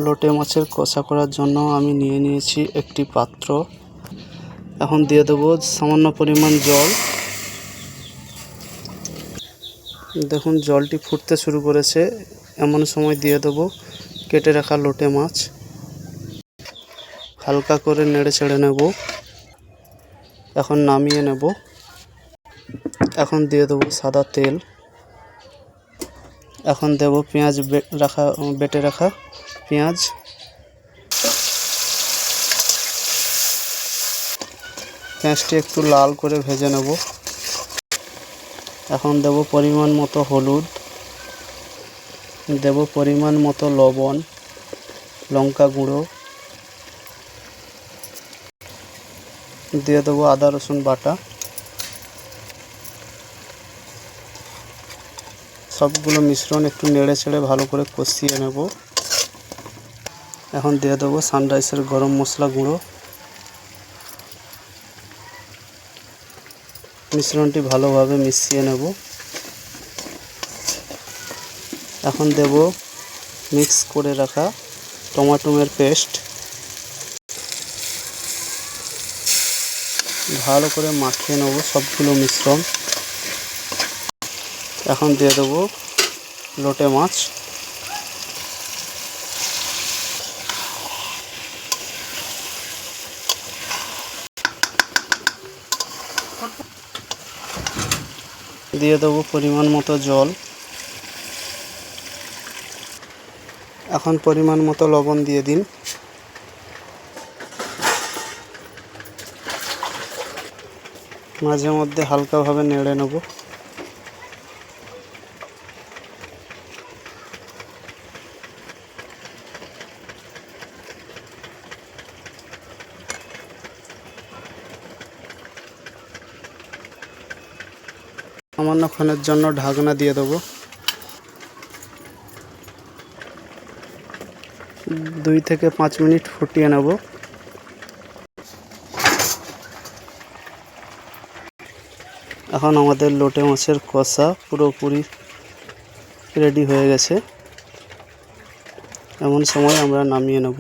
লোটে মাছের কষা করার জন্য আমি নিয়ে নিয়েছি একটি পাত্র। এখন দিয়ে দেবো সামান্য পরিমাণ জল। দেখুন জলটি ফুটতে শুরু করেছে, এমন সময় দিয়ে দেবো কেটে রাখা লোটে মাছ। হালকা করে নেড়ে চেড়ে নেব। এখন নামিয়ে নেব। এখন দিয়ে দেবো সাদা তেল। এখন দেব পেঁয়াজ বেটে রাখা পেঁয়াজ। পেঁয়াজটি একটু লাল করে ভেজে নেব। এখন দেব পরিমাণ মতো হলুদ, দেব পরিমাণ মতো লবণ, লঙ্কা গুঁড়ো, দিয়ে দেবো আদা রসুন বাটা। সবগুলো মিশ্রণ একটু নেড়ে চেড়ে ভালো করে কষিয়ে নেব। এখন দিয়ে দেবো সানরাইসের গরম মশলা গুঁড়ো। মিশ্রণটি ভালোভাবে মিশিয়ে নেব। এখন দেব মিক্স করে রাখা টমেটোর পেস্ট। ভালো করে মাখিয়ে নেব সবগুলো মিশ্রণ। এখন দিয়ে দেবো লোটে মাছ। দিয়ে দেবো পরিমাণ মতো জল। এখন পরিমাণ মতো লবণ দিয়ে দিন। মাঝে মধ্যে হালকাভাবে নেড়ে নেব। সামান্যক্ষণের জন্য ঢাকনা দিয়ে দেবো। 2 থেকে 5 মিনিট ফুটিয়ে নেব। এখন আমাদের লোটে মাছের কষা পুরোপুরি রেডি হয়ে গেছে। এমন সময় আমরা নামিয়ে নেব।